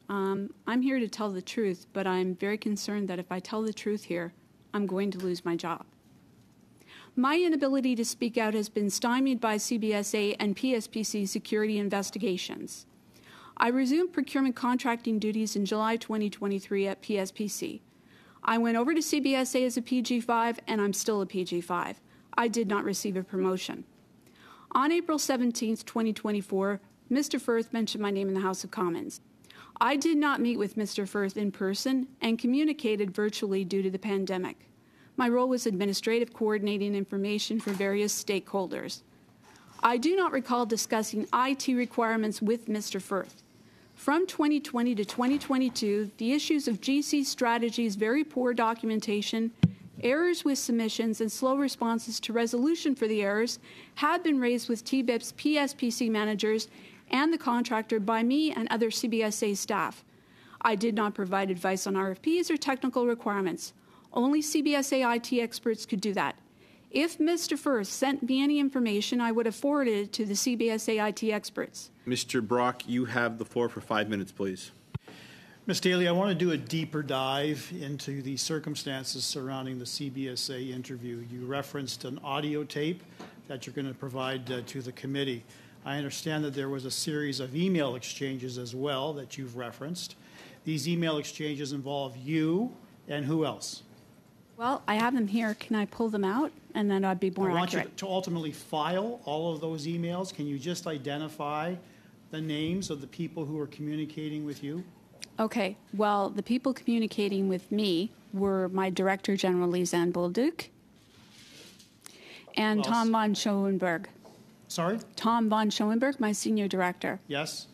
I'm here to tell the truth, but I'm very concerned that if I tell the truth here, I'm going to lose my job. My inability to speak out has been stymied by CBSA and PSPC security investigations. I resumed procurement contracting duties in July 2023 at PSPC. I went over to CBSA as a PG5, and I'm still a PG5. I did not receive a promotion. On April 17, 2024, Mr. Firth mentioned my name in the House of Commons. I did not meet with Mr. Firth in person and communicated virtually due to the pandemic. My role was administrative, coordinating information for various stakeholders. I do not recall discussing IT requirements with Mr. Firth. From 2020 to 2022, the issues of GC Strategy's very poor documentation, errors with submissions, and slow responses to resolution for the errors have been raised with TBIP's PSPC managers and the contractor by me and other CBSA staff. I did not provide advice on RFPs or technical requirements. Only CBSA IT experts could do that. If Mr. Firth sent me any information, I would have forwarded it to the CBSA IT experts. Mr. Brock, you have the floor for 5 minutes, please. Ms. Daly, I want to do a deeper dive into the circumstances surrounding the CBSA interview. You referenced an audio tape that you're going to provide to the committee. I understand that there was a series of email exchanges as well that you've referenced. These email exchanges involve you and who else? Well, I have them here. Can I pull them out? And then I'd be more accurate. I want you to ultimately file all of those emails. Can you just identify the names of the people who are communicating with you? Okay. Well, the people communicating with me were my Director General, Lisanne Bolduc, and Tom von Schoenberg. Sorry? Tom von Schoenberg, my Senior Director. Yes.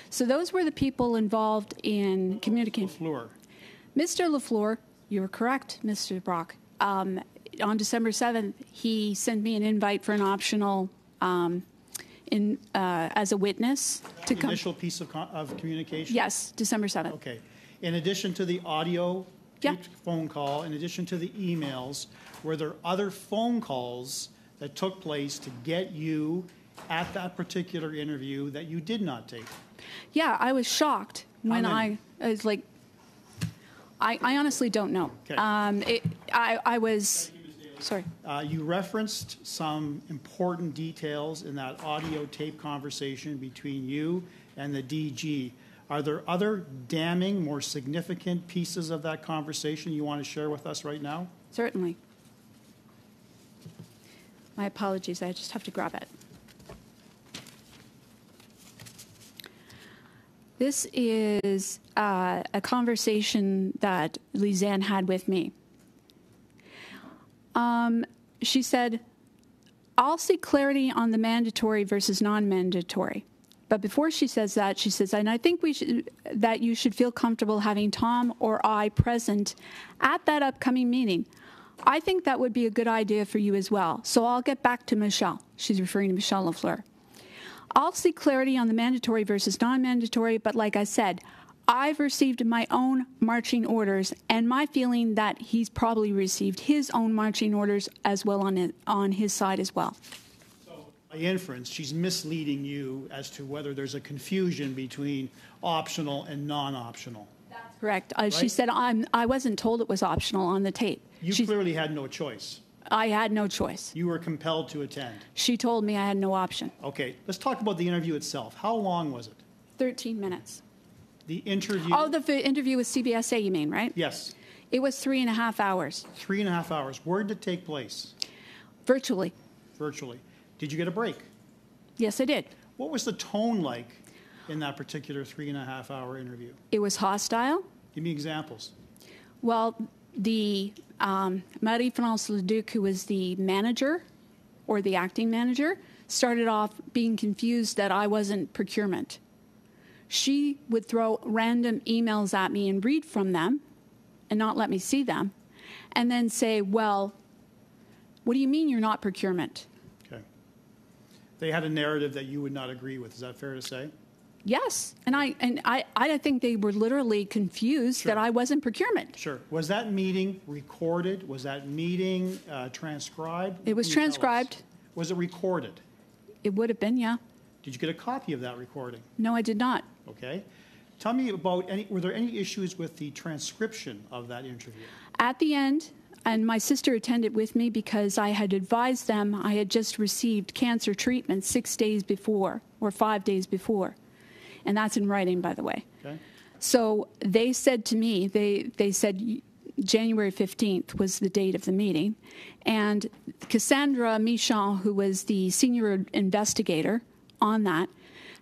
So those were the people involved in communicating. LaFleur. Mr. LaFleur, you were correct, Mr. Brock. On December 7th, he sent me an invite for an optional as a witness to come. Initial piece of communication? Yes, December 7th. Okay. In addition to the audio phone call, in addition to the emails, were there other phone calls that took place to get you at that particular interview that you did not take? Yeah, I was shocked when I was like, I honestly don't know. Okay. I was, sorry. You referenced some important details in that audio tape conversation between you and the DG. Are there other damning, more significant pieces of that conversation you want to share with us right now? Certainly. My apologies, I just have to grab it. This is a conversation that Lisanne had with me. She said, I'll seek clarity on the mandatory versus non-mandatory. But before she says that, she says, and I think that you should feel comfortable having Tom or I present at that upcoming meeting. I think that would be a good idea for you as well. So I'll get back to Michelle. She's referring to Michelle LaFleur. I'll seek clarity on the mandatory versus non-mandatory, but like I said, I've received my own marching orders, and my feeling that he's probably received his own marching orders as well on his side as well. So by inference, she's misleading you as to whether there's a confusion between optional and non-optional. That's correct. Right? She said I wasn't told it was optional on the tape. You clearly had no choice. I had no choice. You were compelled to attend. She told me I had no option. Okay, let's talk about the interview itself. How long was it? 13 minutes. The interview? Oh, the interview with CBSA, you mean, right? Yes. It was 3.5 hours. 3.5 hours. Where did it take place? Virtually. Virtually. Did you get a break? Yes, I did. What was the tone like in that particular 3.5 hour interview? It was hostile. Give me examples. Well, the Marie-France Leduc, who was the manager or the acting manager, started off being confused that I wasn't procurement. She would throw random emails at me and read from them and not let me see them, and then say, well, what do you mean you're not procurement? Okay. They had a narrative that you would not agree with. Is that fair to say? Yes, and I think they were literally confused that I wasn't procurement. Sure. Was that meeting recorded? Was that meeting transcribed? It was transcribed. Was it recorded? It would have been, yeah. Did you get a copy of that recording? No, I did not. Okay. Tell me about were there any issues with the transcription of that interview? At the end, and my sister attended with me because I had advised them I had just received cancer treatment 6 days before or 5 days before. And that's in writing, by the way. Okay. So they said to me, they said January 15th was the date of the meeting. And Cassandra Michon, who was the senior investigator on that,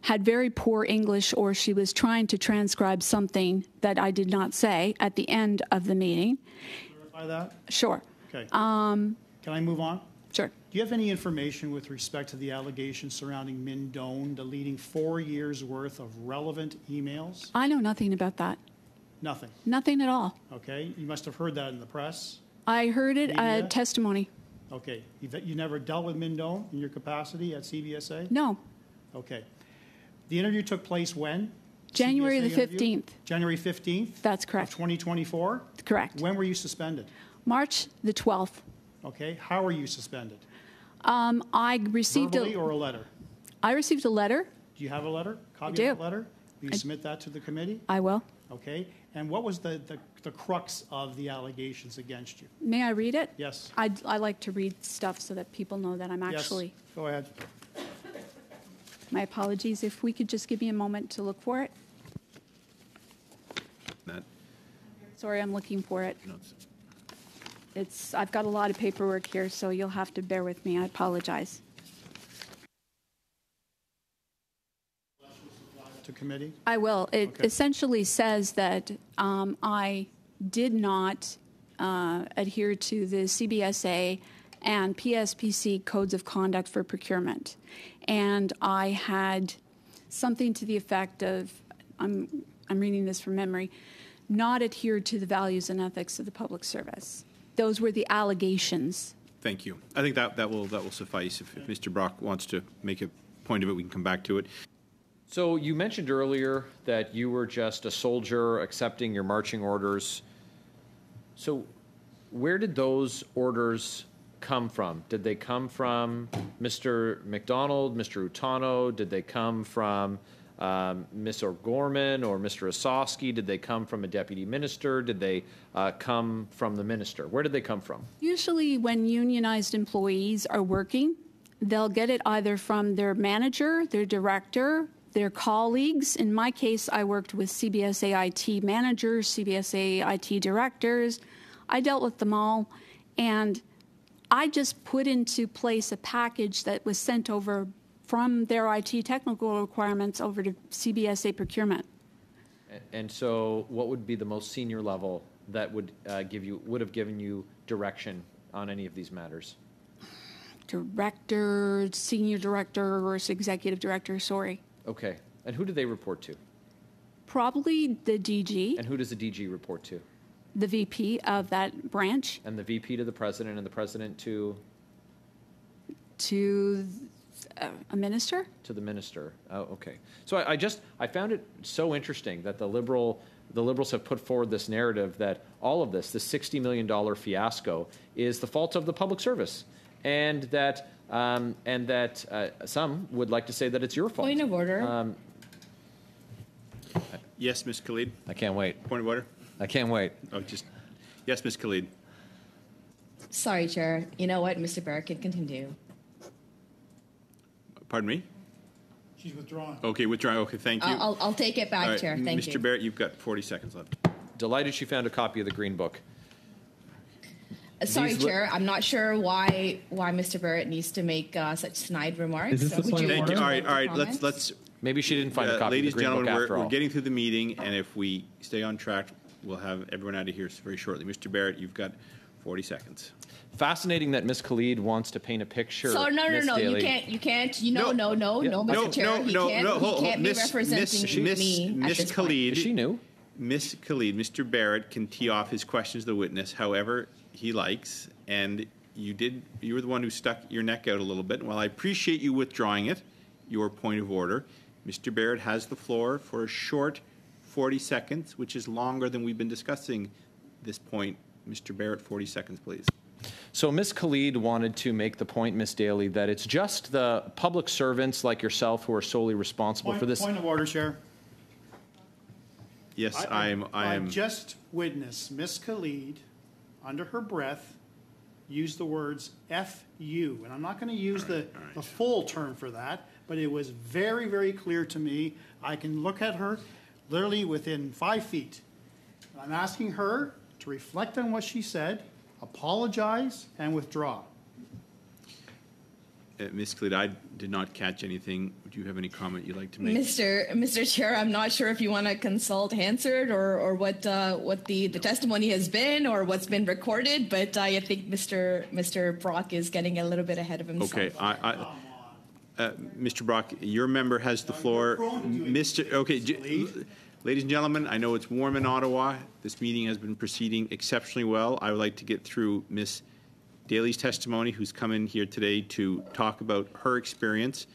had very poor English, or she was trying to transcribe something that I did not say at the end of the meeting. Verify that? Sure. Okay. Can I move on? Sure. Do you have any information with respect to the allegations surrounding Minh Dong deleting 4 years' worth of relevant emails? I know nothing about that. Nothing. Nothing at all. Okay. You must have heard that in the press. I heard it Media? at testimony. Okay. You never dealt with Minh Dong in your capacity at CBSA? No. Okay. The interview took place when? January the CBSA interview? 15th. January 15th? That's Of correct. 2024? Correct. When were you suspended? March the 12th. Okay. How were you suspended? I received Verbally or a letter? I received a letter. Do you have a letter? Copy do. of that letter? Will you submit that to the committee? I will. Okay. And what was the crux of the allegations against you? May I read it? Yes. I like to read stuff so that people know that I'm actually. Yes. Go ahead. My apologies. If we could just give me a moment to look for it. That, Sorry, I'm looking for it. no, I've got a lot of paperwork here, so you'll have to bear with me. I apologize. To committee? I will. It Okay. essentially says that I did not adhere to the CBSA and PSPC codes of conduct for procurement. And I had something to the effect of, I'm reading this from memory, not adhered to the values and ethics of the public service. Those were the allegations. thank you. I think that will suffice. If Mr. Brock wants to make a point of it, we can come back to it. So you mentioned earlier that you were just a soldier accepting your marching orders. So where did those orders come from? Did they come from Mr. McDonald, Mr. Utano? Did they come from Ms. O'Gorman or Mr. Osowski? Did they come from a deputy minister? Did they come from the minister? Where did they come from? Usually when unionized employees are working, they'll get it either from their manager, their director, their colleagues. In my case, I worked with CBSA IT managers, CBSA IT directors. I dealt with them all, and I just put into place a package that was sent over from their IT technical requirements over to CBSA procurement. And so what would be the most senior level that would have given you direction on any of these matters? Director, senior director, or executive director, sorry. Okay. And who do they report to? Probably the DG, And who does the DG report to? the VP of that branch, And the VP to the president, and the president to to a minister. the minister. Oh, okay. So I found it so interesting that the liberals have put forward this narrative that all of this $60 million fiasco, is the fault of the public service, and that some would like to say that it's your fault. Point of order. Yes, Ms. Khalid. I can't wait. Point of order. I can't wait. Oh, yes, Ms. Khalid. Sorry, Chair. You know what? Mr. Barrett can continue. Pardon me. She's withdrawn. Okay, withdrawing. Okay, thank you. I'll take it back, All right, Chair. Thank Mr. you. Barrett, you've got 40 seconds left. Delighted she found a copy of the Green Book. Sorry, These li- Chair. I'm not sure why Mr. Barrett needs to make such snide remarks. Is this the Would point of Thank you. order? All right, all right. Comments? Let's. Maybe she didn't find a copy Ladies of the and Green Book gentlemen, after we're all. getting through the meeting, and if we stay on track, we'll have everyone out of here very shortly. Mr. Barrett, you've got 40 seconds. Fascinating that Ms. Khalid wants to paint a picture. So no, Ms. You Daly. can't. No. No, Mr. Chair. He can't be representing me at Miss this point. Khalid. Is she new? Miss Khalid, Mr. Barrett can tee off his questions to the witness however he likes, and you were the one who stuck your neck out a little bit. And while I appreciate you withdrawing it, your point of order, Mr. Barrett has the floor for a short 40 seconds, which is longer than we've been discussing this point. Mr. Barrett, 40 seconds, please. So Ms. Khalid wanted to make the point, Ms. Daly, that it's just the public servants like yourself who are solely responsible for this. Point of order, Chair. Yes, I just witnessed Miss Khalid, under her breath, use the words F-U. And I'm not going to use the full term for that, but it was very, very clear to me. I can look at her literally within 5 feet. I'm asking her to reflect on what she said, apologize, and withdraw. Ms. Khalid, I did not catch anything. Would you have any comment you'd like to make? Mr. Chair, I'm not sure if you want to consult Hansard or what the testimony has been or what's been recorded, but I think Mr. Brock is getting a little bit ahead of himself. Okay, Mr. Brock, your member has the floor. Ladies and gentlemen, I know it's warm in Ottawa. This meeting has been proceeding exceptionally well. I would like to get through Ms. Daly's testimony, who's come in here today to talk about her experience.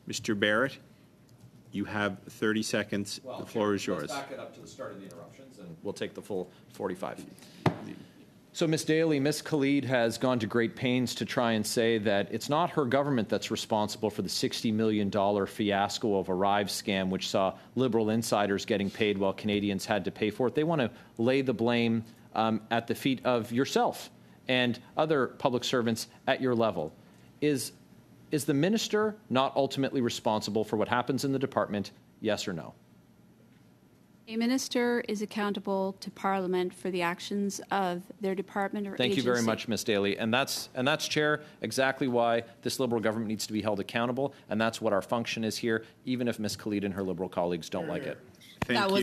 Mr. Barrett, you have 30 seconds. The floor is yours. Let's back it up to the start of the interruptions, and we'll take the full 45. So, Ms. Daly, Ms. Khalid has gone to great pains to try and say that it's not her government that's responsible for the $60 million fiasco of Arrive scam, which saw Liberal insiders getting paid while Canadians had to pay for it. They want to lay the blame at the feet of yourself and other public servants at your level. Is the minister not ultimately responsible for what happens in the department, yes or no? A minister is accountable to Parliament for the actions of their department or agency. Thank you very much, Ms. Daly. And that's, Chair, exactly why this Liberal government needs to be held accountable, and that's what our function is here, even if Ms. Khalid and her Liberal colleagues don't like it. Thank you.